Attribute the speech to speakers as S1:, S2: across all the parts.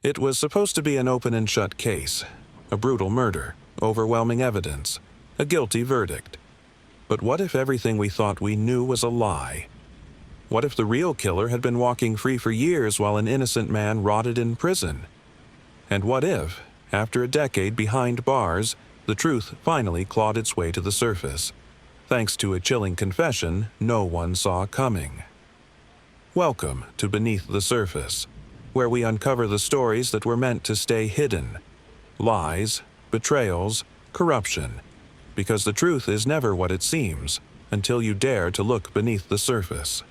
S1: It was supposed to be an open and shut case, a brutal murder, overwhelming evidence, a guilty verdict. But what if everything we thought we knew was a lie? What if the real killer had been walking free for years while an innocent man rotted in prison? And what if, after a decade behind bars, the truth finally clawed its way to the surface, thanks to a chilling confession no one saw coming? Welcome to Beneath the Surface, where we uncover the stories that were meant to stay hidden. Lies, betrayals, corruption. Because the truth is never what it seems, until you dare to look beneath the surface.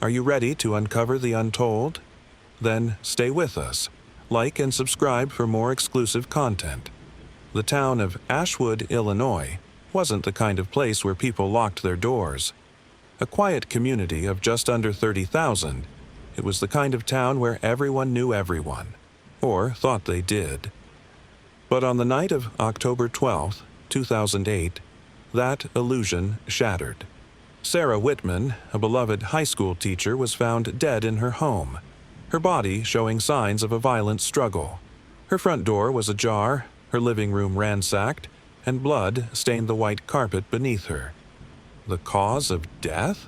S1: Are you ready to uncover the untold? Then stay with us. Like and subscribe for more exclusive content. The town of Ashwood, Illinois, wasn't the kind of place where people locked their doors. A quiet community of just under 30,000, it was the kind of town where everyone knew everyone, or thought they did. But on the night of October 12, 2008, that illusion shattered. Sarah Whitman, a beloved high school teacher, was found dead in her home, her body showing signs of a violent struggle. Her front door was ajar, her living room ransacked, and blood stained the white carpet beneath her. The cause of death?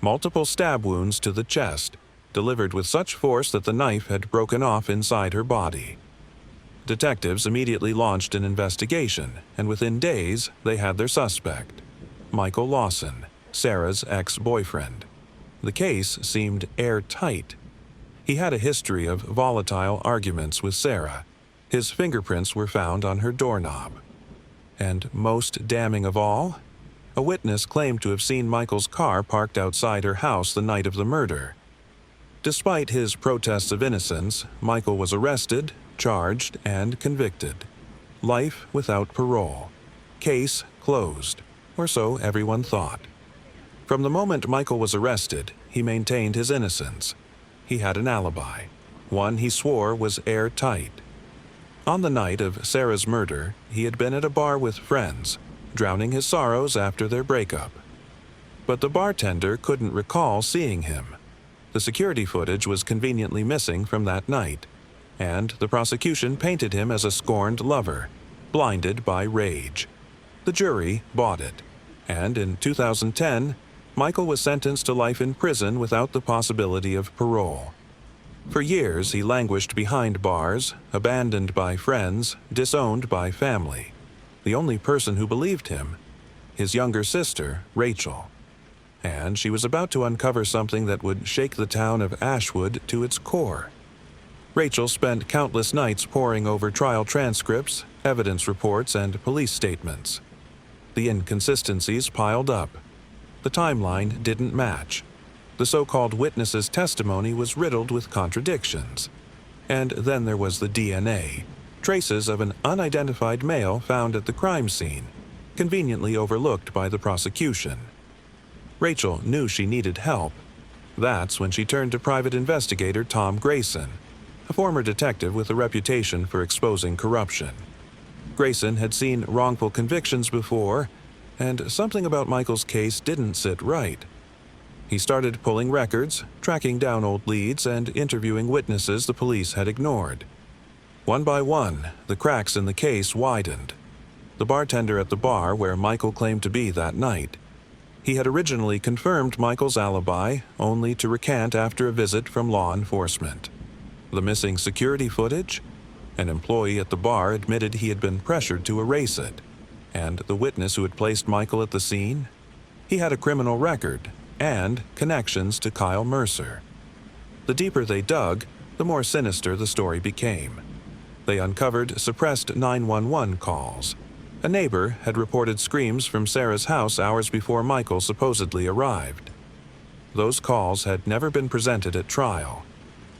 S1: Multiple stab wounds to the chest, delivered with such force that the knife had broken off inside her body. Detectives immediately launched an investigation, and within days they had their suspect, Michael Lawson, Sarah's ex-boyfriend. The case seemed airtight. He had a history of volatile arguments with Sarah. His fingerprints were found on her doorknob. And most damning of all, a witness claimed to have seen Michael's car parked outside her house the night of the murder. Despite his protests of innocence, Michael was arrested, charged, and convicted. Life without parole. Case closed, or so everyone thought. From the moment Michael was arrested, he maintained his innocence. He had an alibi, one he swore was airtight. On the night of Sarah's murder, he had been at a bar with friends, drowning his sorrows after their breakup. But the bartender couldn't recall seeing him. The security footage was conveniently missing from that night, and the prosecution painted him as a scorned lover, blinded by rage. The jury bought it, and in 2010, Michael was sentenced to life in prison without the possibility of parole. For years, he languished behind bars, abandoned by friends, disowned by family. The only person who believed him, his younger sister, Rachel. And she was about to uncover something that would shake the town of Ashwood to its core. Rachel spent countless nights poring over trial transcripts, evidence reports, and police statements. The inconsistencies piled up. The timeline didn't match. The so-called witness's testimony was riddled with contradictions. And then there was the DNA, traces of an unidentified male found at the crime scene, conveniently overlooked by the prosecution. Rachel knew she needed help. That's when she turned to private investigator Tom Grayson, a former detective with a reputation for exposing corruption. Grayson had seen wrongful convictions before, and something about Michael's case didn't sit right. He started pulling records, tracking down old leads, and interviewing witnesses the police had ignored. One by one, the cracks in the case widened. The bartender at the bar where Michael claimed to be that night. He had originally confirmed Michael's alibi, only to recant after a visit from law enforcement. The missing security footage? An employee at the bar admitted he had been pressured to erase it. And the witness who had placed Michael at the scene? He had a criminal record and connections to Kyle Mercer. The deeper they dug, the more sinister the story became. They uncovered suppressed 911 calls. A neighbor had reported screams from Sarah's house hours before Michael supposedly arrived. Those calls had never been presented at trial.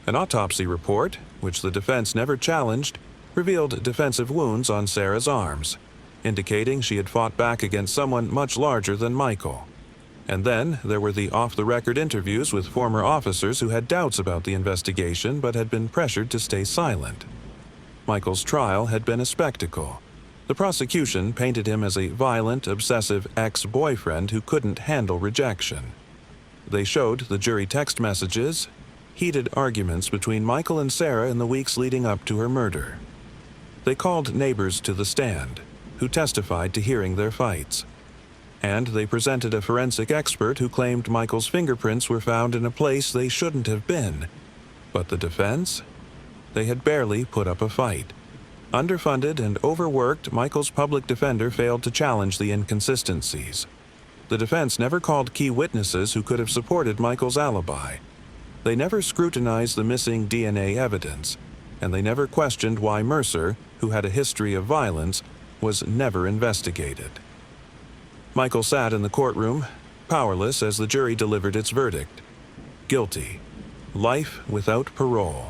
S1: An autopsy report, which the defense never challenged, revealed defensive wounds on Sarah's arms, indicating she had fought back against someone much larger than Michael. And then there were the off-the-record interviews with former officers who had doubts about the investigation but had been pressured to stay silent. Michael's trial had been a spectacle. The prosecution painted him as a violent, obsessive ex-boyfriend who couldn't handle rejection. They showed the jury text messages, heated arguments between Michael and Sarah in the weeks leading up to her murder. They called neighbors to the stand, who testified to hearing their fights. And they presented a forensic expert who claimed Michael's fingerprints were found in a place they shouldn't have been. But the defense? They had barely put up a fight. Underfunded and overworked, Michael's public defender failed to challenge the inconsistencies. The defense never called key witnesses who could have supported Michael's alibi. They never scrutinized the missing DNA evidence, and they never questioned why Mercer, who had a history of violence, was never investigated. Michael sat in the courtroom, powerless as the jury delivered its verdict. Guilty. Life without parole.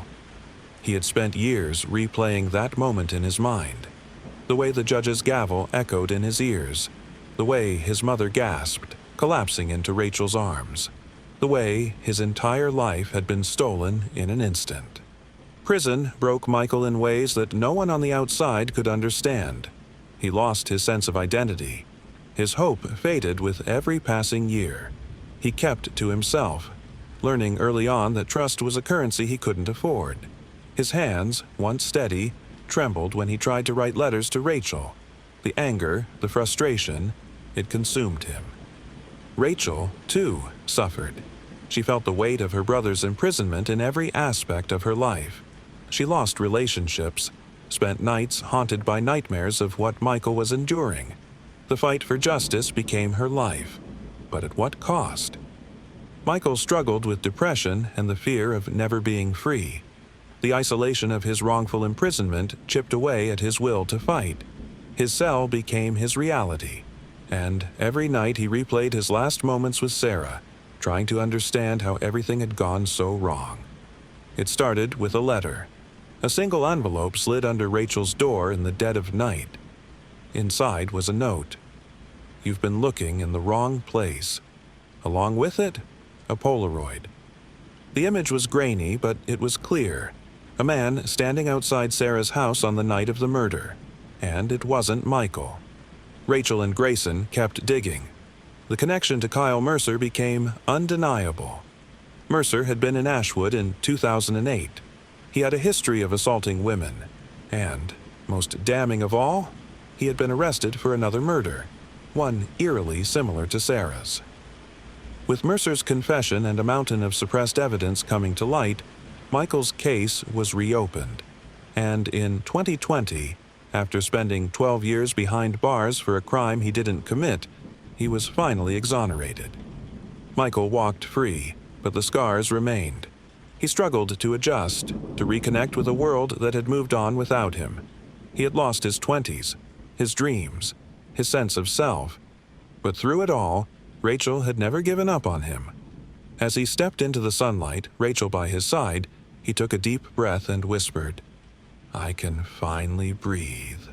S1: He had spent years replaying that moment in his mind. The way the judge's gavel echoed in his ears. The way his mother gasped, collapsing into Rachel's arms. The way his entire life had been stolen in an instant. Prison broke Michael in ways that no one on the outside could understand. He lost his sense of identity. His hope faded with every passing year. He kept to himself, learning early on that trust was a currency he couldn't afford. His hands, once steady, trembled when he tried to write letters to Rachel. The anger, the frustration, it consumed him. Rachel, too, suffered. She felt the weight of her brother's imprisonment in every aspect of her life. She lost relationships, spent nights haunted by nightmares of what Michael was enduring. The fight for justice became her life. But at what cost? Michael struggled with depression and the fear of never being free. The isolation of his wrongful imprisonment chipped away at his will to fight. His cell became his reality, and every night he replayed his last moments with Sarah, trying to understand how everything had gone so wrong. It started with a letter. A single envelope slid under Rachel's door in the dead of night. Inside was a note. "You've been looking in the wrong place." Along with it, a Polaroid. The image was grainy, but it was clear. A man standing outside Sarah's house on the night of the murder. And it wasn't Michael. Rachel and Grayson kept digging. The connection to Kyle Mercer became undeniable. Mercer had been in Ashwood in 2008. He had a history of assaulting women. And, most damning of all, he had been arrested for another murder, one eerily similar to Sarah's. With Mercer's confession and a mountain of suppressed evidence coming to light, Michael's case was reopened. And in 2020, after spending 12 years behind bars for a crime he didn't commit, he was finally exonerated. Michael walked free, but the scars remained. He struggled to adjust, to reconnect with a world that had moved on without him. He had lost his 20s, his dreams, his sense of self. But through it all, Rachel had never given up on him. As he stepped into the sunlight, Rachel by his side, he took a deep breath and whispered, "I can finally breathe."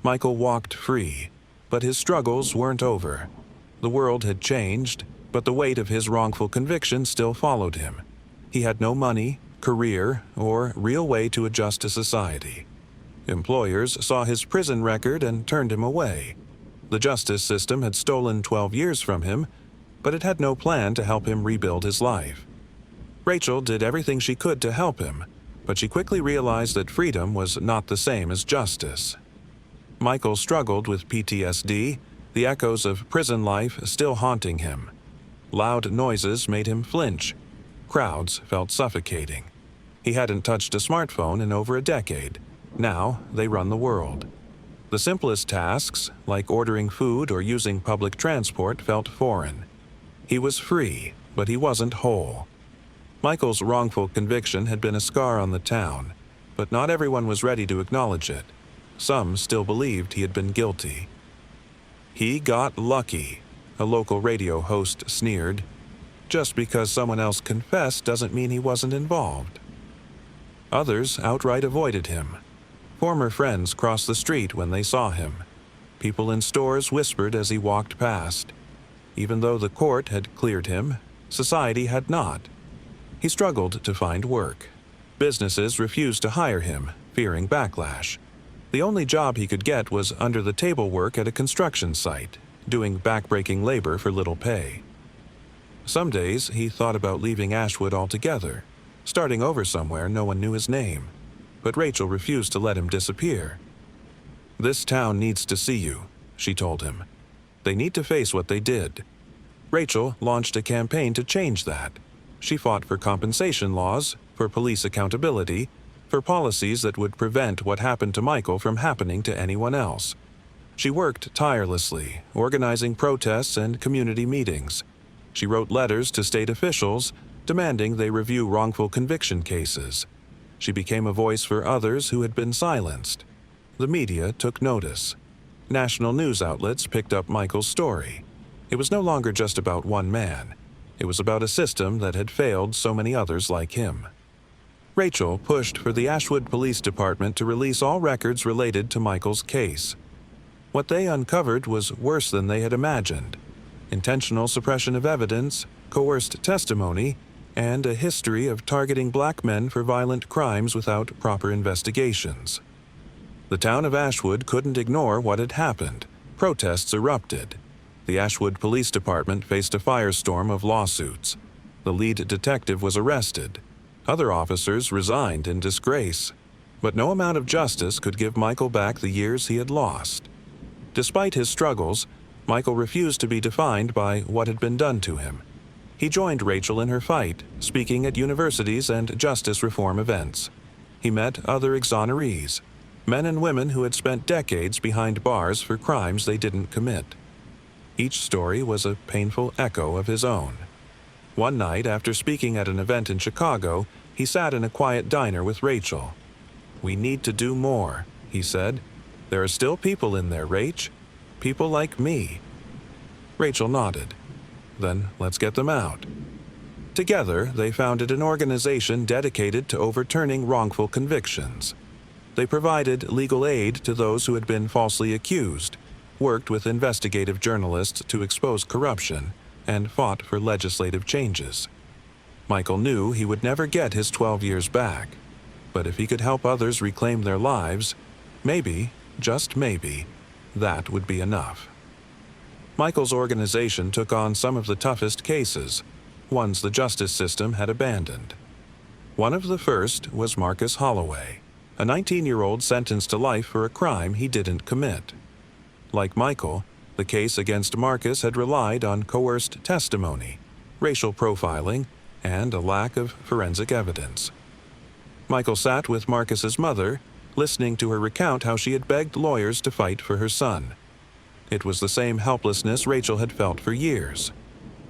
S1: Michael walked free, but his struggles weren't over. The world had changed, but the weight of his wrongful conviction still followed him. He had no money, career, or real way to adjust to society. Employers saw his prison record and turned him away. The justice system had stolen 12 years from him, but it had no plan to help him rebuild his life. Rachel did everything she could to help him, but she quickly realized that freedom was not the same as justice. Michael struggled with PTSD, the echoes of prison life still haunting him. Loud noises made him flinch. Crowds felt suffocating. He hadn't touched a smartphone in over a decade. Now they run the world. The simplest tasks, like ordering food or using public transport, felt foreign. He was free, but he wasn't whole. Michael's wrongful conviction had been a scar on the town, but not everyone was ready to acknowledge it. Some still believed he had been guilty. "He got lucky," a local radio host sneered. Just because someone else confessed doesn't mean he wasn't involved. Others outright avoided him. Former friends crossed the street when they saw him. People in stores whispered as he walked past. Even though the court had cleared him, society had not. He struggled to find work. Businesses refused to hire him, fearing backlash. The only job he could get was under-the-table work at a construction site, doing back-breaking labor for little pay. Some days he thought about leaving Ashwood altogether, starting over somewhere no one knew his name, but Rachel refused to let him disappear. "This town needs to see you," she told him. "They need to face what they did." Rachel launched a campaign to change that. She fought for compensation laws, for police accountability, for policies that would prevent what happened to Michael from happening to anyone else. She worked tirelessly, organizing protests and community meetings. She wrote letters to state officials, demanding they review wrongful conviction cases. She became a voice for others who had been silenced. The media took notice. National news outlets picked up Michael's story. It was no longer just about one man. It was about a system that had failed so many others like him. Rachel pushed for the Ashwood Police Department to release all records related to Michael's case. What they uncovered was worse than they had imagined: intentional suppression of evidence, coerced testimony, and a history of targeting black men for violent crimes without proper investigations. The town of Ashwood couldn't ignore what had happened. Protests erupted. The Ashwood Police Department faced a firestorm of lawsuits. The lead detective was arrested. Other officers resigned in disgrace. But no amount of justice could give Michael back the years he had lost. Despite his struggles, Michael refused to be defined by what had been done to him. He joined Rachel in her fight, speaking at universities and justice reform events. He met other exonerees, men and women who had spent decades behind bars for crimes they didn't commit. Each story was a painful echo of his own. One night, after speaking at an event in Chicago, he sat in a quiet diner with Rachel. "We need to do more," he said. "There are still people in there, Rach. People like me." Rachel nodded. "Then let's get them out." Together, they founded an organization dedicated to overturning wrongful convictions. They provided legal aid to those who had been falsely accused, worked with investigative journalists to expose corruption, and fought for legislative changes. Michael knew he would never get his 12 years back, but if he could help others reclaim their lives, maybe, just maybe, that would be enough. Michael's organization took on some of the toughest cases, ones the justice system had abandoned. One of the first was Marcus Holloway, a 19-year-old sentenced to life for a crime he didn't commit. Like Michael, the case against Marcus had relied on coerced testimony, racial profiling, and a lack of forensic evidence. Michael sat with Marcus's mother, listening to her recount how she had begged lawyers to fight for her son. It was the same helplessness Rachel had felt for years.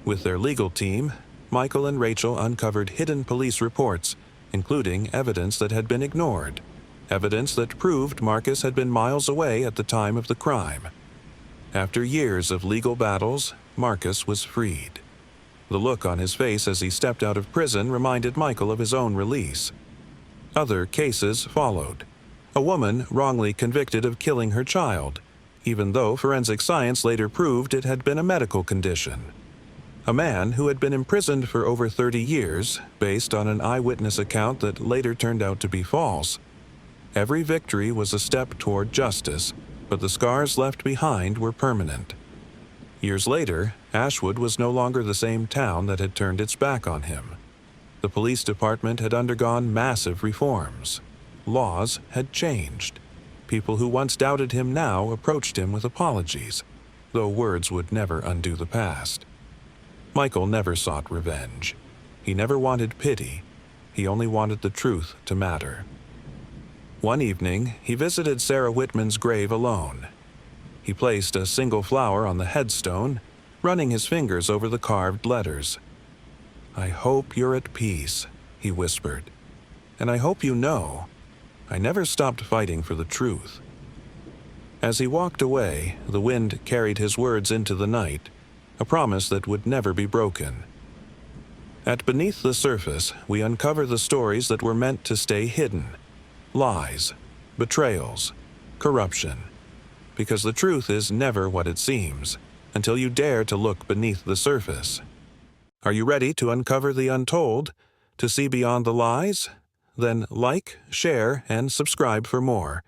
S1: With their legal team, Michael and Rachel uncovered hidden police reports, including evidence that had been ignored, evidence that proved Marcus had been miles away at the time of the crime. After years of legal battles, Marcus was freed. The look on his face as he stepped out of prison reminded Michael of his own release. Other cases followed. A woman wrongly convicted of killing her child, even though forensic science later proved it had been a medical condition. A man who had been imprisoned for over 30 years, based on an eyewitness account that later turned out to be false. Every victory was a step toward justice, but the scars left behind were permanent. Years later, Ashwood was no longer the same town that had turned its back on him. The police department had undergone massive reforms. Laws had changed. People who once doubted him now approached him with apologies, though words would never undo the past. Michael never sought revenge. He never wanted pity. He only wanted the truth to matter. One evening, he visited Sarah Whitman's grave alone. He placed a single flower on the headstone, running his fingers over the carved letters. "I hope you're at peace," he whispered. "And I hope you know, I never stopped fighting for the truth." As he walked away, the wind carried his words into the night, a promise that would never be broken. At Beneath the Surface, we uncover the stories that were meant to stay hidden. Lies, betrayals, corruption. Because the truth is never what it seems, until you dare to look beneath the surface. Are you ready to uncover the untold? To see beyond the lies? Then like, share, and subscribe for more.